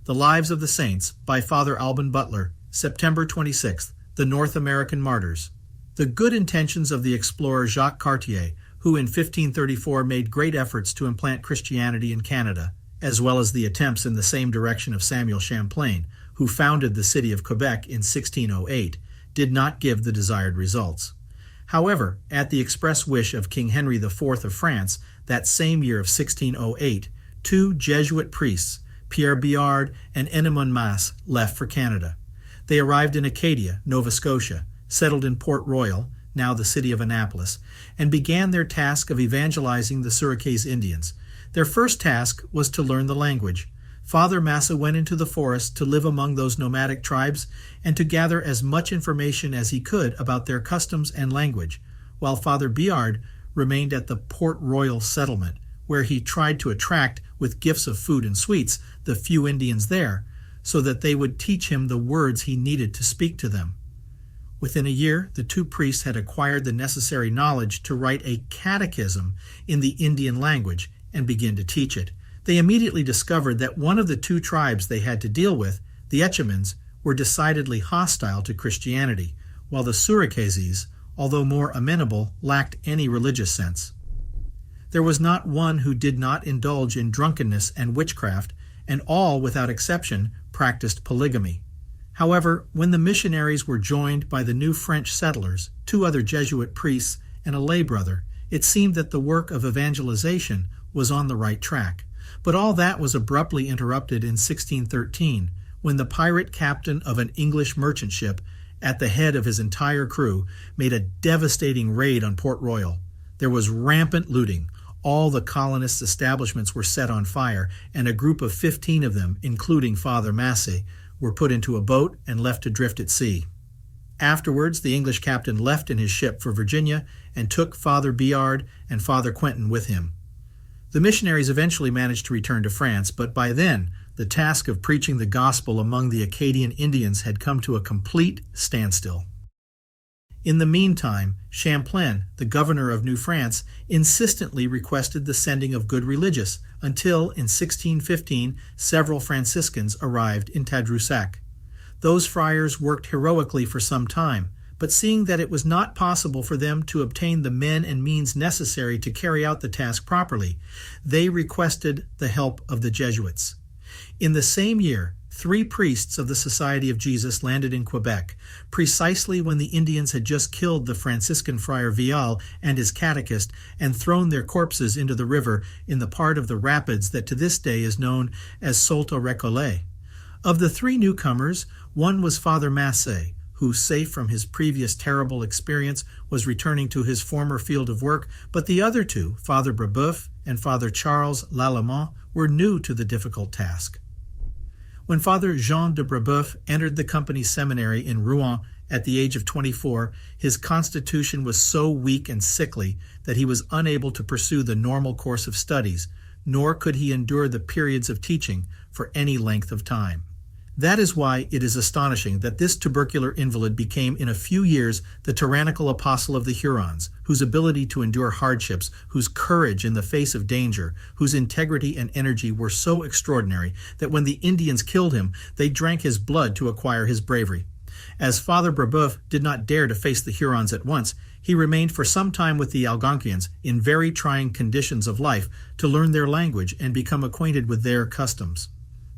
The Lives of the Saints by Father Alban Butler, September 26th, The North American Martyrs. The good intentions of the explorer Jacques Cartier, who in 1534 made great efforts to implant Christianity in Canada, as well as the attempts in the same direction of Samuel Champlain, who founded the city of Quebec in 1608, did not give the desired results. However, at the express wish of King Henry IV of France, that same year of 1608, two Jesuit priests, Pierre Biard and Ennemond Massé, left for Canada. They arrived in Acadia, Nova Scotia, settled in Port Royal, now the city of Annapolis, and began their task of evangelizing the Iroquois Indians. Their first task was to learn the language. Father Massé went into the forest to live among those nomadic tribes and to gather as much information as he could about their customs and language, while Father Biard remained at the Port Royal settlement, where he tried to attract, with gifts of food and sweets, the few Indians there, so that they would teach him the words he needed to speak to them. Within a year, the two priests had acquired the necessary knowledge to write a catechism in the Indian language and begin to teach it. They immediately discovered that one of the two tribes they had to deal with, the Etchemins, were decidedly hostile to Christianity, while the Iroquois, although more amenable, lacked any religious sense. There was not one who did not indulge in drunkenness and witchcraft, and all, without exception, practiced polygamy. However, when the missionaries were joined by the new French settlers, two other Jesuit priests, and a lay brother, it seemed that the work of evangelization was on the right track. But all that was abruptly interrupted in 1613, when the pirate captain of an English merchant ship, at the head of his entire crew, made a devastating raid on Port Royal. There was rampant looting. All the colonists' establishments were set on fire, and a group of 15 of them, including Father Massé, were put into a boat and left to drift at sea. Afterwards, the English captain left in his ship for Virginia and took Father Biard and Father Quentin with him. The missionaries eventually managed to return to France, but by then, the task of preaching the gospel among the Acadian Indians had come to a complete standstill. In the meantime, Champlain, the governor of New France, insistently requested the sending of good religious, until in 1615 several Franciscans arrived in Tadoussac. Those friars worked heroically for some time, but seeing that it was not possible for them to obtain the men and means necessary to carry out the task properly, they requested the help of the Jesuits. In the same year, 3 priests of the Society of Jesus landed in Quebec, precisely when the Indians had just killed the Franciscan friar Vial and his catechist and thrown their corpses into the river in the part of the rapids that to this day is known as Sault au Recollet. Of the 3 newcomers, one was Father Massé, who, safe from his previous terrible experience, was returning to his former field of work, but the other 2, Father Brébeuf and Father Charles Lalemant, were new to the difficult task. When Father Jean de Brébeuf entered the company's seminary in Rouen at the age of 24, his constitution was so weak and sickly that he was unable to pursue the normal course of studies, nor could he endure the periods of teaching for any length of time. That is why it is astonishing that this tubercular invalid became in a few years the tyrannical apostle of the Hurons, whose ability to endure hardships, whose courage in the face of danger, whose integrity and energy were so extraordinary that when the Indians killed him, they drank his blood to acquire his bravery. As Father Brébeuf did not dare to face the Hurons at once, he remained for some time with the Algonquians in very trying conditions of life to learn their language and become acquainted with their customs.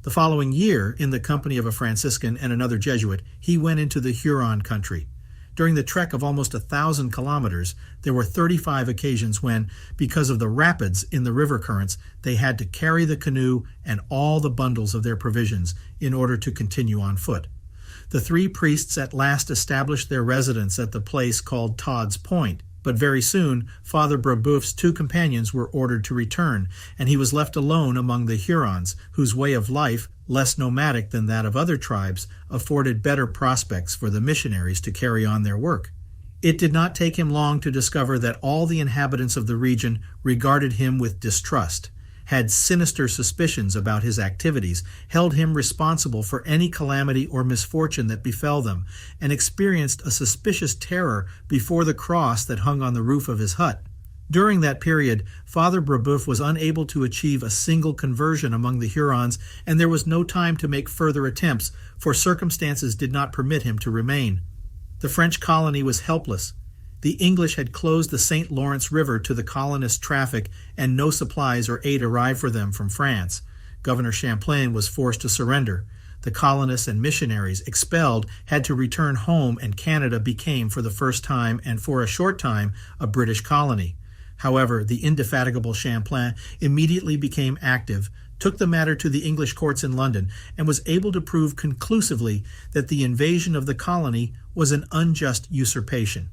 The following year, in the company of a Franciscan and another Jesuit, he went into the Huron country. During the trek of almost 1,000 kilometers, there were 35 occasions when, because of the rapids in the river currents, they had to carry the canoe and all the bundles of their provisions in order to continue on foot. The 3 priests at last established their residence at the place called Todd's Point, but very soon Father Brébeuf's 2 companions were ordered to return, and he was left alone among the Hurons, whose way of life, less nomadic than that of other tribes, afforded better prospects for the missionaries to carry on their work. It did not take him long to discover that all the inhabitants of the region regarded him with distrust, had sinister suspicions about his activities, held him responsible for any calamity or misfortune that befell them, and experienced a suspicious terror before the cross that hung on the roof of his hut. During that period, Father Brébeuf was unable to achieve a single conversion among the Hurons, and there was no time to make further attempts, for circumstances did not permit him to remain. The French colony was helpless. The English had closed the St. Lawrence River to the colonist traffic, and no supplies or aid arrived for them from France. Governor Champlain was forced to surrender. The colonists and missionaries, expelled, had to return home, and Canada became, for the first time and for a short time, a British colony. However, the indefatigable Champlain immediately became active, took the matter to the English courts in London, and was able to prove conclusively that the invasion of the colony was an unjust usurpation.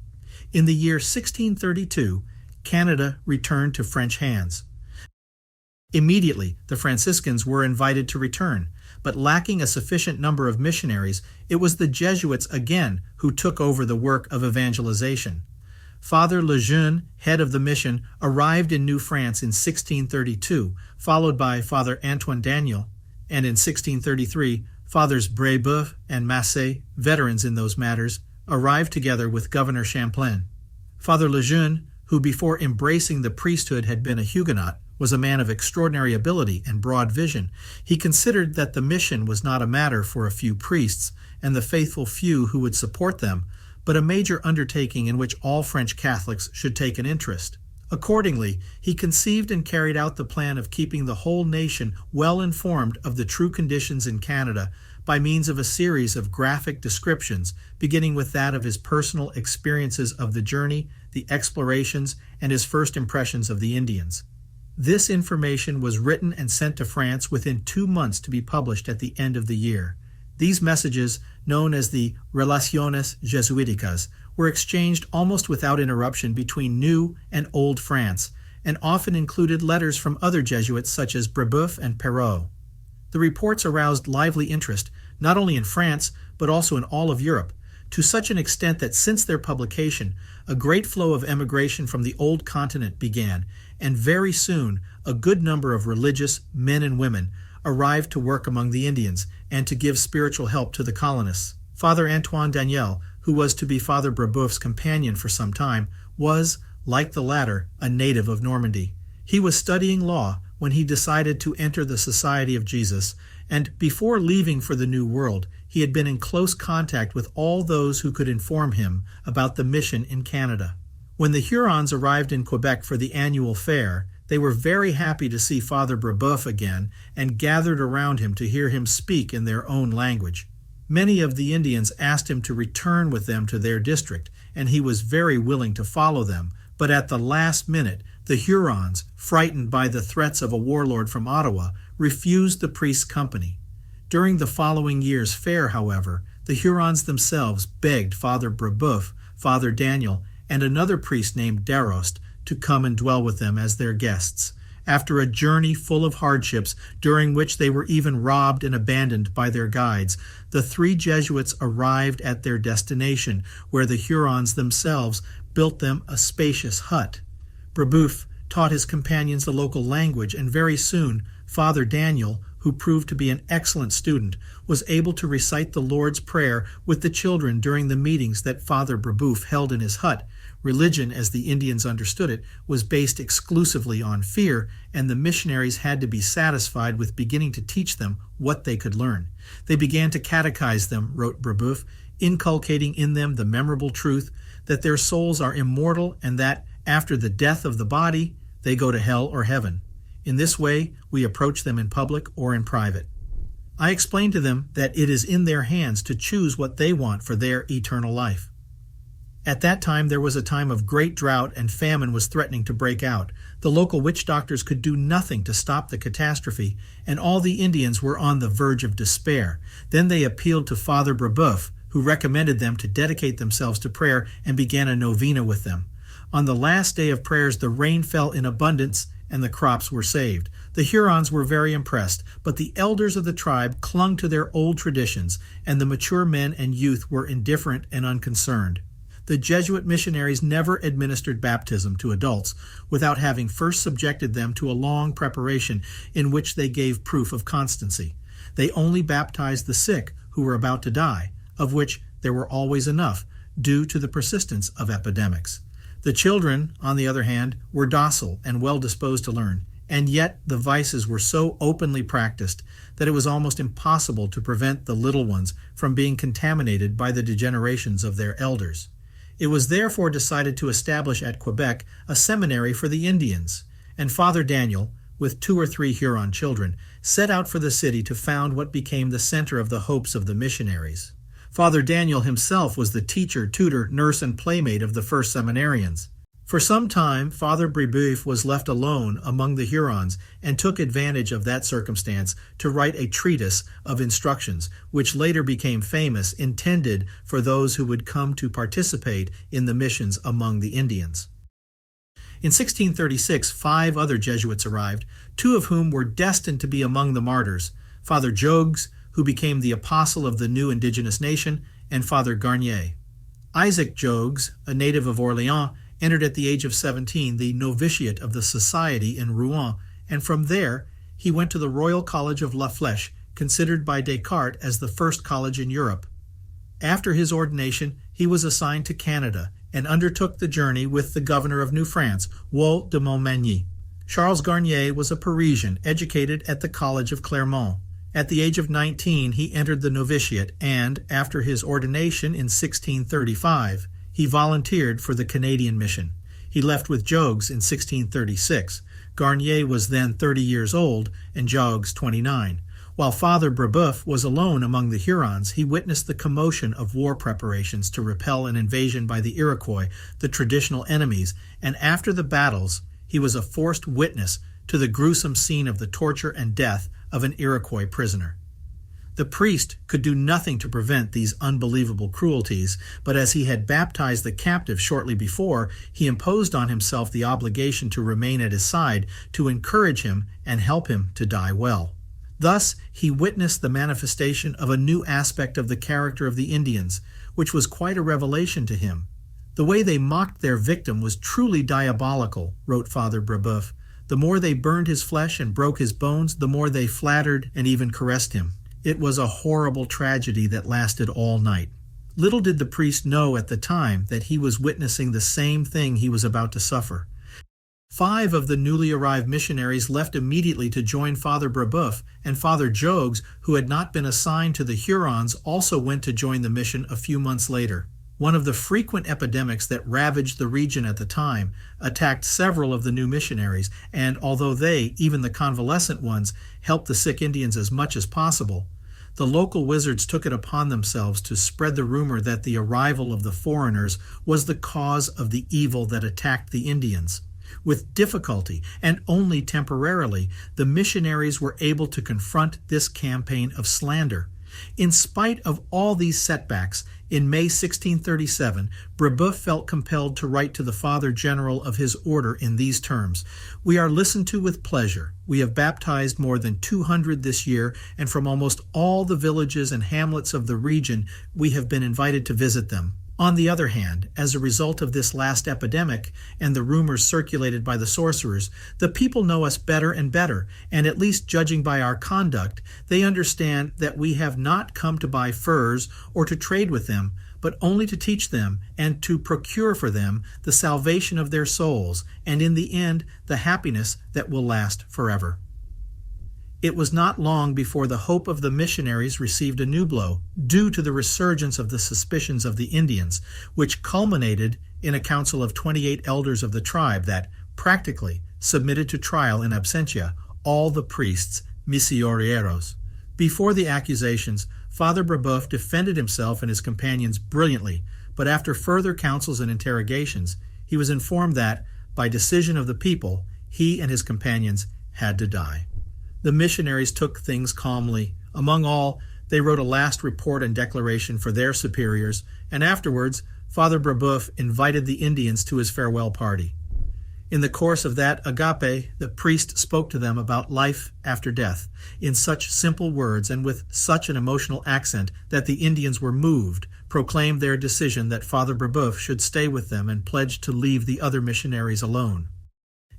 In the year 1632, Canada returned to French hands. Immediately, the Franciscans were invited to return, but lacking a sufficient number of missionaries, it was the Jesuits again who took over the work of evangelization. Father Jeune, head of the mission, arrived in New France in 1632, followed by Father Antoine Daniel, and in 1633, Fathers Brébeuf and Massé, veterans in those matters, arrived together with Governor Champlain. Father Jeune, who before embracing the priesthood had been a Huguenot, was a man of extraordinary ability and broad vision. He considered that the mission was not a matter for a few priests and the faithful few who would support them, but a major undertaking in which all French Catholics should take an interest. Accordingly, he conceived and carried out the plan of keeping the whole nation well informed of the true conditions in Canada by means of a series of graphic descriptions, beginning with that of his personal experiences of the journey, the explorations, and his first impressions of the Indians. This information was written and sent to France within 2 months to be published at the end of the year. These messages, known as the Relaciones Jesuiticas, were exchanged almost without interruption between New and Old France, and often included letters from other Jesuits such as Brébeuf and Perrault. The reports aroused lively interest, not only in France, but also in all of Europe, to such an extent that since their publication, a great flow of emigration from the old continent began, and very soon a good number of religious men and women arrived to work among the Indians and to give spiritual help to the colonists. Father Antoine Daniel, who was to be Father Brébeuf's companion for some time, was, like the latter, a native of Normandy. He was studying law when he decided to enter the Society of Jesus, and before leaving for the New World, he had been in close contact with all those who could inform him about the mission in Canada. When the Hurons arrived in Quebec for the annual fair, they were very happy to see Father Brébeuf again and gathered around him to hear him speak in their own language. Many of the Indians asked him to return with them to their district, and he was very willing to follow them, but at the last minute, the Hurons, frightened by the threats of a warlord from Ottawa, refused the priest's company. During the following year's fair, however, the Hurons themselves begged Father Brébeuf, Father Daniel, and another priest named Darost to come and dwell with them as their guests. After a journey full of hardships, during which they were even robbed and abandoned by their guides, the 3 Jesuits arrived at their destination, where the Hurons themselves built them a spacious hut. Brébeuf taught his companions the local language, and very soon Father Daniel, who proved to be an excellent student, was able to recite the Lord's Prayer with the children during the meetings that Father Brébeuf held in his hut. Religion, as the Indians understood it, was based exclusively on fear, and the missionaries had to be satisfied with beginning to teach them what they could learn. They began to catechize them, wrote Brébeuf, inculcating in them the memorable truth that their souls are immortal and that, after the death of the body, they go to hell or heaven. In this way, we approach them in public or in private. I explained to them that it is in their hands to choose what they want for their eternal life. At that time, there was a time of great drought, and famine was threatening to break out. The local witch doctors could do nothing to stop the catastrophe, and all the Indians were on the verge of despair. Then they appealed to Father Brébeuf, who recommended them to dedicate themselves to prayer, and began a novena with them. On the last day of prayers, the rain fell in abundance, and the crops were saved. The Hurons were very impressed, but the elders of the tribe clung to their old traditions, and the mature men and youth were indifferent and unconcerned. The Jesuit missionaries never administered baptism to adults without having first subjected them to a long preparation in which they gave proof of constancy. They only baptized the sick who were about to die, of which there were always enough, due to the persistence of epidemics. The children, on the other hand, were docile and well disposed to learn, and yet the vices were so openly practiced that it was almost impossible to prevent the little ones from being contaminated by the degenerations of their elders. It was therefore decided to establish at Quebec a seminary for the Indians, and Father Daniel, with 2 or 3 Huron children, set out for the city to found what became the center of the hopes of the missionaries. Father Daniel himself was the teacher, tutor, nurse, and playmate of the first seminarians. For some time, Father Brébeuf was left alone among the Hurons and took advantage of that circumstance to write a treatise of instructions, which later became famous, intended for those who would come to participate in the missions among the Indians. In 1636, 5 other Jesuits arrived, 2 of whom were destined to be among the martyrs: Father Jogues, who became the apostle of the new indigenous nation, and Father Garnier. Isaac Jogues, a native of Orleans, entered at the age of 17 the novitiate of the Society in Rouen, and from there he went to the Royal College of La Flèche, considered by Descartes as the first college in Europe. After his ordination, he was assigned to Canada and undertook the journey with the governor of New France, Huot de Montmagny. Charles Garnier was a Parisian, educated at the College of Clermont. At the age of 19, he entered the novitiate, and, after his ordination in 1635, he volunteered for the Canadian mission. He left with Jogues in 1636. Garnier was then 30 years old, and Jogues 29. While Father Brébeuf was alone among the Hurons, he witnessed the commotion of war preparations to repel an invasion by the Iroquois, the traditional enemies, and after the battles, he was a forced witness to the gruesome scene of the torture and death of an Iroquois prisoner. The priest could do nothing to prevent these unbelievable cruelties, but as he had baptized the captive shortly before, he imposed on himself the obligation to remain at his side, to encourage him and help him to die well. Thus, he witnessed the manifestation of a new aspect of the character of the Indians, which was quite a revelation to him. The way they mocked their victim was truly diabolical, wrote Father Brébeuf. The more they burned his flesh and broke his bones, the more they flattered and even caressed him. It was a horrible tragedy that lasted all night. Little did the priest know at the time that he was witnessing the same thing he was about to suffer. 5 of the newly arrived missionaries left immediately to join Father Brébeuf, and Father Jogues, who had not been assigned to the Hurons, also went to join the mission a few months later. One of the frequent epidemics that ravaged the region at the time attacked several of the new missionaries, and although they, even the convalescent ones, helped the sick Indians as much as possible, the local wizards took it upon themselves to spread the rumor that the arrival of the foreigners was the cause of the evil that attacked the Indians. With difficulty, and only temporarily, the missionaries were able to confront this campaign of slander. In spite of all these setbacks, in May 1637, Brébeuf felt compelled to write to the Father General of his order in these terms: "We are listened to with pleasure. We have baptized more than 200 this year, and from almost all the villages and hamlets of the region we have been invited to visit them. On the other hand, as a result of this last epidemic and the rumors circulated by the sorcerers, the people know us better and better, and at least judging by our conduct, they understand that we have not come to buy furs or to trade with them, but only to teach them and to procure for them the salvation of their souls, and in the end, the happiness that will last forever." It was not long before the hope of the missionaries received a new blow, due to the resurgence of the suspicions of the Indians, which culminated in a council of 28 elders of the tribe that, practically, submitted to trial in absentia all the priests, misioneros. Before the accusations, Father Brébeuf defended himself and his companions brilliantly, but after further counsels and interrogations, he was informed that, by decision of the people, he and his companions had to die. The missionaries took things calmly. Among all, they wrote a last report and declaration for their superiors, and afterwards, Father Brébeuf invited the Indians to his farewell party. In the course of that agape, the priest spoke to them about life after death, in such simple words and with such an emotional accent that the Indians were moved, proclaimed their decision that Father Brébeuf should stay with them, and pledged to leave the other missionaries alone.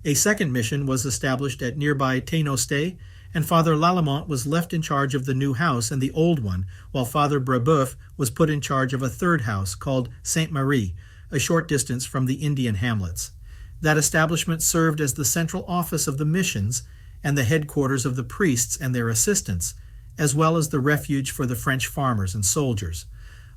A second mission was established at nearby Haudenosaunee, and Father Lalemant was left in charge of the new house and the old one, while Father Brébeuf was put in charge of a third house called Sainte-Marie, a short distance from the Indian hamlets. That establishment served as the central office of the missions and the headquarters of the priests and their assistants, as well as the refuge for the French farmers and soldiers.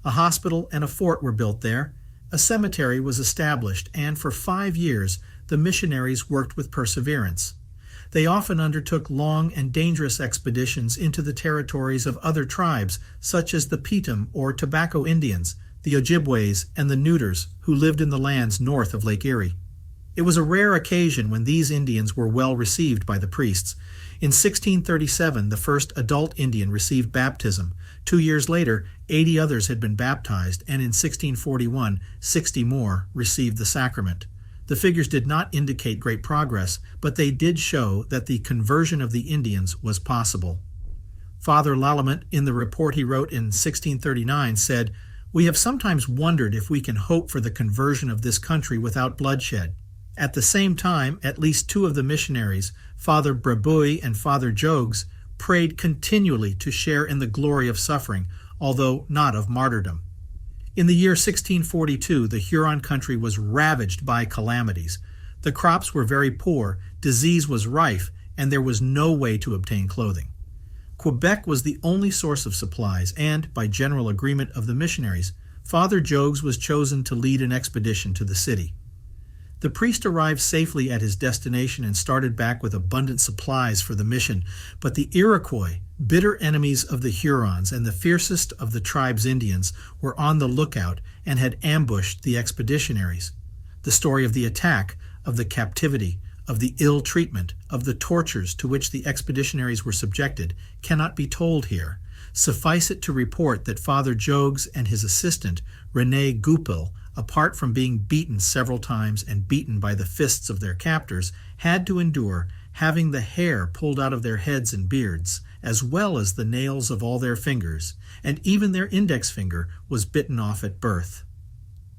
A hospital and a fort were built there. A cemetery was established, and for 5 years the missionaries worked with perseverance. They often undertook long and dangerous expeditions into the territories of other tribes, such as the Pitum or Tobacco Indians, the Ojibways, and the Neuters, who lived in the lands north of Lake Erie. It was a rare occasion when these Indians were well received by the priests. In 1637, the first adult Indian received baptism. 2 years later, 80 others had been baptized, and in 1641, 60 more received the sacrament. The figures did not indicate great progress, but they did show that the conversion of the Indians was possible. Father Lalemant, in the report he wrote in 1639, said, "We have sometimes wondered if we can hope for the conversion of this country without bloodshed." At the same time, at least 2 of the missionaries, Father Brébeuf and Father Jogues, prayed continually to share in the glory of suffering, although not of martyrdom. In the year 1642, the Huron country was ravaged by calamities. The crops were very poor, disease was rife, and there was no way to obtain clothing. Quebec was the only source of supplies, and, by general agreement of the missionaries, Father Jogues was chosen to lead an expedition to the city. The priest arrived safely at his destination and started back with abundant supplies for the mission, but the Iroquois, bitter enemies of the Hurons and the fiercest of the tribe's Indians, were on the lookout and had ambushed the expeditionaries. The story of the attack, of the captivity, of the ill treatment, of the tortures to which the expeditionaries were subjected, cannot be told here. Suffice it to report that Father Jogues and his assistant, René Goupil, apart from being beaten several times and beaten by the fists of their captors, had to endure having the hair pulled out of their heads and beards, as well as the nails of all their fingers, and even their index finger was bitten off at birth.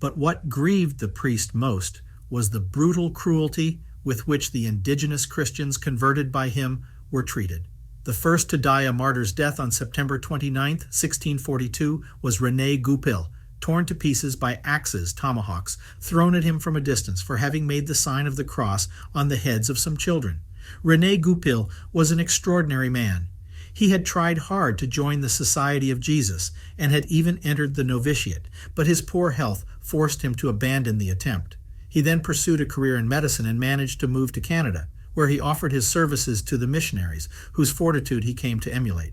But what grieved the priest most was the brutal cruelty with which the indigenous Christians converted by him were treated. The first to die a martyr's death on September 29, 1642, was René Goupil, torn to pieces by axes, tomahawks, thrown at him from a distance for having made the sign of the cross on the heads of some children. René Goupil was an extraordinary man. He had tried hard to join the Society of Jesus and had even entered the novitiate, but his poor health forced him to abandon the attempt. He then pursued a career in medicine and managed to move to Canada, where he offered his services to the missionaries, whose fortitude he came to emulate.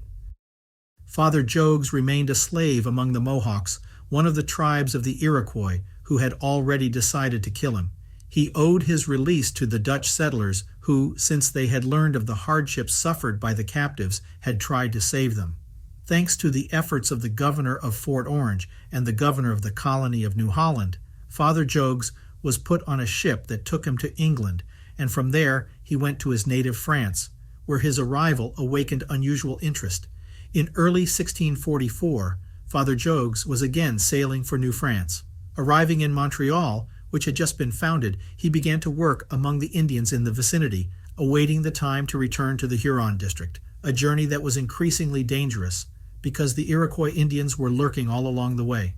Father Jogues remained a slave among the Mohawks, one of the tribes of the Iroquois, who had already decided to kill him. He owed his release to the Dutch settlers who, since they had learned of the hardships suffered by the captives, had tried to save them. Thanks to the efforts of the governor of Fort Orange and the governor of the colony of New Holland, Father Jogues was put on a ship that took him to England, and from there he went to his native France, where his arrival awakened unusual interest. In early 1644, Father Jogues was again sailing for New France. Arriving in Montreal, which had just been founded, he began to work among the Indians in the vicinity, awaiting the time to return to the Huron district, a journey that was increasingly dangerous, because the Iroquois Indians were lurking all along the way.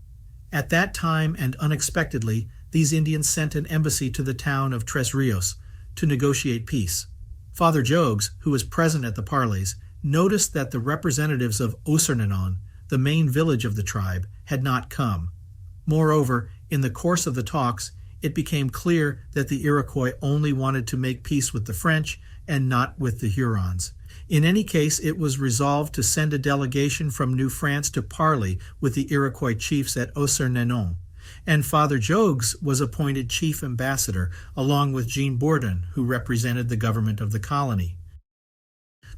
At that time and unexpectedly, these Indians sent an embassy to the town of Tres Rios to negotiate peace. Father Jogues, who was present at the parleys, noticed that the representatives of Haudenosaunee, the main village of the tribe, had not come. Moreover, in the course of the talks, it became clear that the Iroquois only wanted to make peace with the French and not with the Hurons. In any case, it was resolved to send a delegation from New France to parley with the Iroquois chiefs at Haudenosaunee, and Father Jogues was appointed chief ambassador, along with Jean Bourdon, who represented the government of the colony.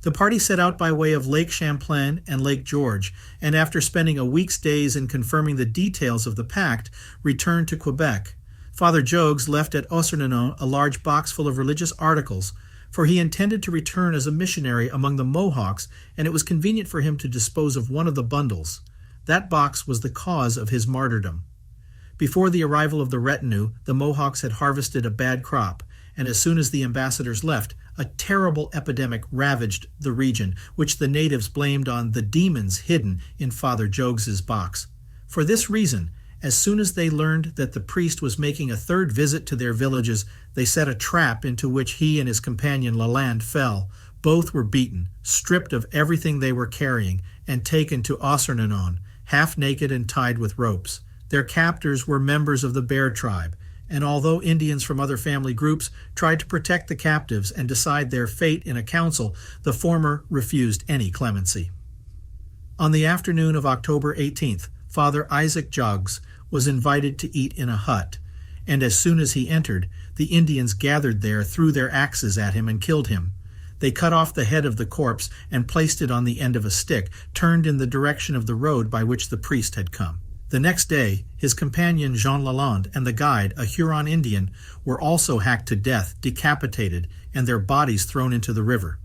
The party set out by way of Lake Champlain and Lake George, and after spending a week's days in confirming the details of the pact, returned to Quebec. Father Jogues left at Haudenosaunee a large box full of religious articles, for he intended to return as a missionary among the Mohawks, and it was convenient for him to dispose of one of the bundles. That box was the cause of his martyrdom. Before the arrival of the retinue, the Mohawks had harvested a bad crop, and as soon as the ambassadors left, a terrible epidemic ravaged the region, which the natives blamed on the demons hidden in Father Jogues's box. For this reason, As soon as they learned that the priest was making a third visit to their villages, they set a trap into which he and his companion Lalande fell. Both were beaten, stripped of everything they were carrying, and taken to Haudenosaunee, half naked and tied with ropes. Their captors were members of the Bear tribe, and although Indians from other family groups tried to protect the captives and decide their fate in a council, the former refused any clemency. On the afternoon of October 18th, Father Isaac Jogues was invited to eat in a hut, and as soon as he entered, the Indians gathered there, threw their axes at him, and killed him. They cut off the head of the corpse and placed it on the end of a stick, turned in the direction of the road by which the priest had come. The next day, his companion Jean Lalande and the guide, a Huron Indian, were also hacked to death, decapitated, and their bodies thrown into the river.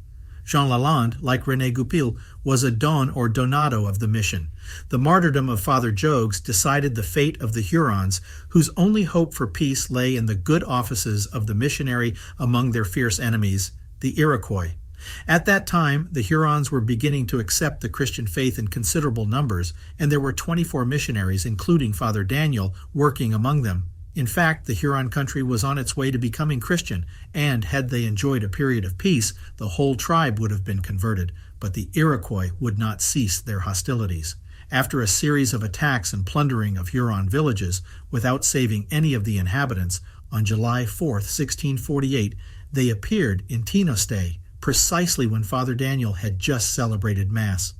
Jean Lalande, like René Goupil, was a don or donado of the mission. The martyrdom of Father Jogues decided the fate of the Hurons, whose only hope for peace lay in the good offices of the missionary among their fierce enemies, the Iroquois. At that time, the Hurons were beginning to accept the Christian faith in considerable numbers, and there were 24 missionaries, including Father Daniel, working among them. In fact, the Huron country was on its way to becoming Christian, and had they enjoyed a period of peace, the whole tribe would have been converted, but the Iroquois would not cease their hostilities. After a series of attacks and plundering of Huron villages, without saving any of the inhabitants, on July 4, 1648, they appeared in Haudenosaunee, precisely when Father Daniel had just celebrated Mass.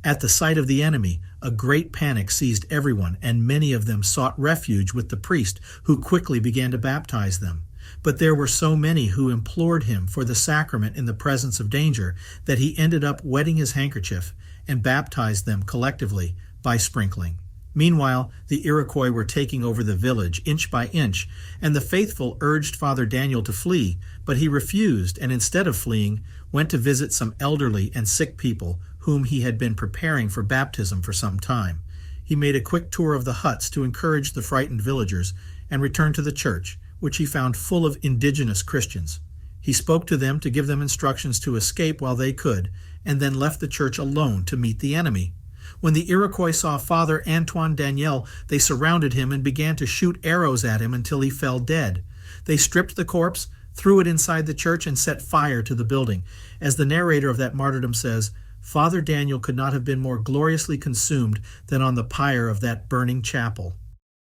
At the sight of the enemy, a great panic seized everyone, and many of them sought refuge with the priest, who quickly began to baptize them. But there were so many who implored him for the sacrament in the presence of danger that he ended up wetting his handkerchief and baptized them collectively by sprinkling. Meanwhile, the Iroquois were taking over the village inch by inch, and the faithful urged Father Daniel to flee, but he refused, and instead of fleeing, went to visit some elderly and sick people whom he had been preparing for baptism for some time. He made a quick tour of the huts to encourage the frightened villagers, and returned to the church, which he found full of indigenous Christians. He spoke to them to give them instructions to escape while they could, and then left the church alone to meet the enemy. When the Iroquois saw Father Antoine Daniel, they surrounded him and began to shoot arrows at him until he fell dead. They stripped the corpse, threw it inside the church, and set fire to the building. As the narrator of that martyrdom says, Father Daniel could not have been more gloriously consumed than on the pyre of that burning chapel.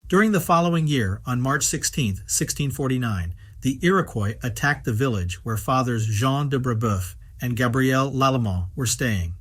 During the following year, on March 16, 1649, the Iroquois attacked the village where Fathers Jean de Brébeuf and Gabriel Lalemant were staying.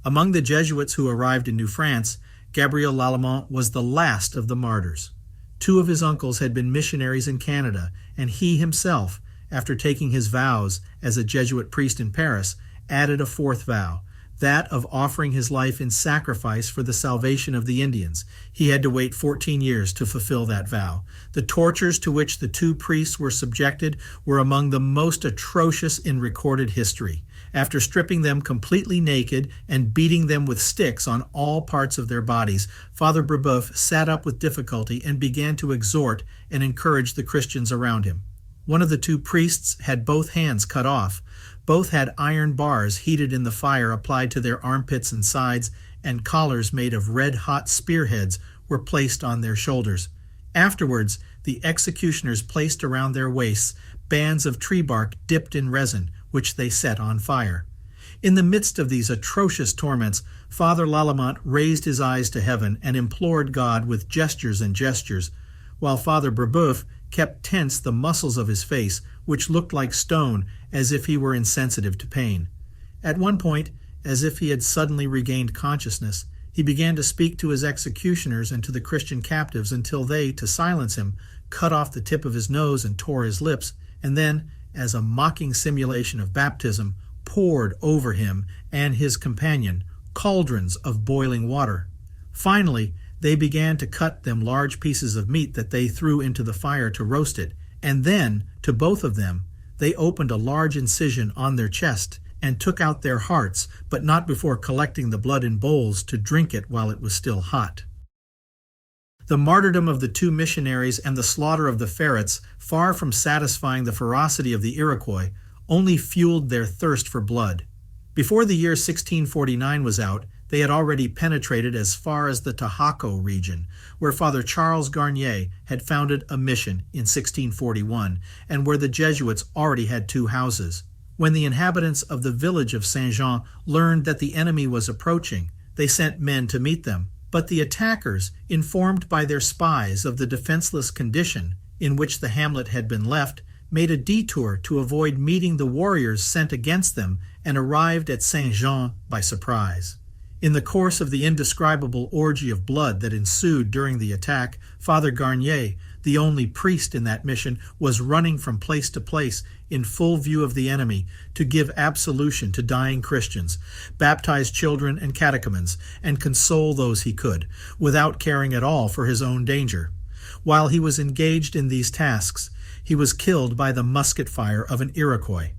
Among the Jesuits who arrived in New France, Gabriel Lalemant was the last of the martyrs. 2 of his uncles had been missionaries in Canada, and he himself, after taking his vows as a Jesuit priest in Paris, added a 4th vow, that of offering his life in sacrifice for the salvation of the Indians. He had to wait 14 years to fulfill that vow. The tortures to which the 2 priests were subjected were among the most atrocious in recorded history. After stripping them completely naked and beating them with sticks on all parts of their bodies, Father Brébeuf sat up with difficulty and began to exhort and encourage the Christians around him. One of the 2 priests had both hands cut off. Both had iron bars heated in the fire applied to their armpits and sides, and collars made of red-hot spearheads were placed on their shoulders. Afterwards, the executioners placed around their waists bands of tree bark dipped in resin, which they set on fire. In the midst of these atrocious torments, Father Lalemant raised his eyes to heaven and implored God with gestures and gestures, while Father Brébeuf kept tense the muscles of his face, which looked like stone, as if he were insensitive to pain. At one point, as if he had suddenly regained consciousness, he began to speak to his executioners and to the Christian captives until they, to silence him, cut off the tip of his nose and tore his lips, and then, as a mocking simulation of baptism, poured over him and his companion cauldrons of boiling water. Finally, they began to cut them large pieces of meat that they threw into the fire to roast it, and then, to both of them, they opened a large incision on their chest and took out their hearts, but not before collecting the blood in bowls to drink it while it was still hot. The martyrdom of the 2 missionaries and the slaughter of the ferrets, far from satisfying the ferocity of the Iroquois, only fueled their thirst for blood. Before the year 1649 was out, They had already penetrated as far as the Tahoe region, where Father Charles Garnier had founded a mission in 1641, and where the Jesuits already had 2 houses. When the inhabitants of the village of Saint-Jean learned that the enemy was approaching, they sent men to meet them. But the attackers, informed by their spies of the defenseless condition in which the hamlet had been left, made a detour to avoid meeting the warriors sent against them and arrived at Saint-Jean by surprise. In the course of the indescribable orgy of blood that ensued during the attack, Father Garnier, the only priest in that mission, was running from place to place in full view of the enemy to give absolution to dying Christians, baptize children and catechumens, and console those he could, without caring at all for his own danger. While he was engaged in these tasks, he was killed by the musket fire of an Iroquois.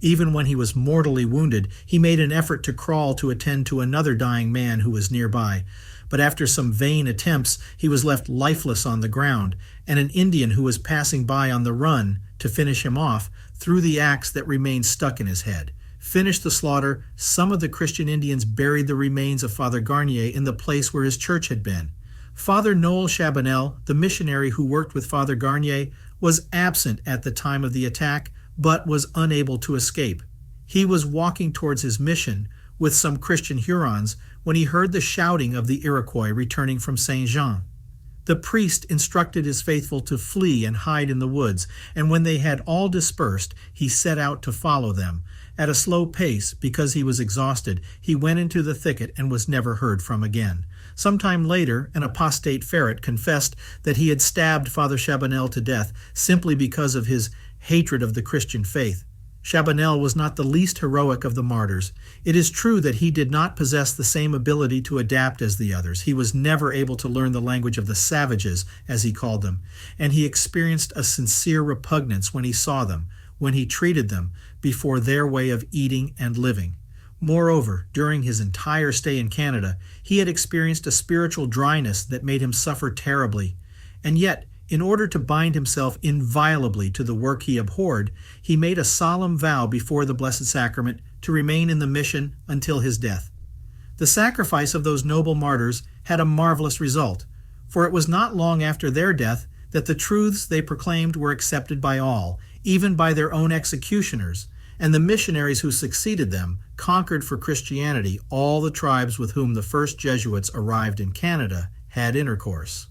Even when he was mortally wounded, he made an effort to crawl to attend to another dying man who was nearby. But after some vain attempts, he was left lifeless on the ground, and an Indian who was passing by on the run to finish him off threw the axe that remained stuck in his head. Finished the slaughter, some of the Christian Indians buried the remains of Father Garnier in the place where his church had been. Father Noël Chabanel, the missionary who worked with Father Garnier, was absent at the time of the attack, but was unable to escape. He was walking towards his mission with some Christian Hurons when he heard the shouting of the Iroquois returning from Saint-Jean. The priest instructed his faithful to flee and hide in the woods, and when they had all dispersed, he set out to follow them. At a slow pace, because he was exhausted, he went into the thicket and was never heard from again. Sometime later, an apostate ferret confessed that he had stabbed Father Chabanel to death simply because of his hatred of the Christian faith. Chabanel was not the least heroic of the martyrs. It is true that he did not possess the same ability to adapt as the others. He was never able to learn the language of the savages, as he called them, and he experienced a sincere repugnance when he saw them, when he treated them before their way of eating and living. Moreover, during his entire stay in Canada, he had experienced a spiritual dryness that made him suffer terribly. And yet, in order to bind himself inviolably to the work he abhorred, he made a solemn vow before the Blessed Sacrament to remain in the mission until his death. The sacrifice of those noble martyrs had a marvelous result, for it was not long after their death that the truths they proclaimed were accepted by all, even by their own executioners, and the missionaries who succeeded them conquered for Christianity all the tribes with whom the first Jesuits arrived in Canada had intercourse.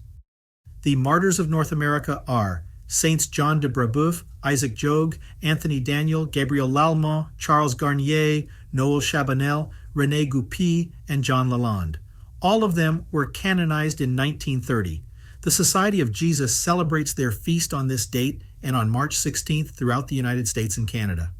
The martyrs of North America are Saints John de Brébeuf, Isaac Jogues, Anthony Daniel, Gabriel Lalemant, Charles Garnier, Noël Chabanel, René Goupil, and John Lalande. All of them were canonized in 1930. The Society of Jesus celebrates their feast on this date and on March 16th throughout the United States and Canada.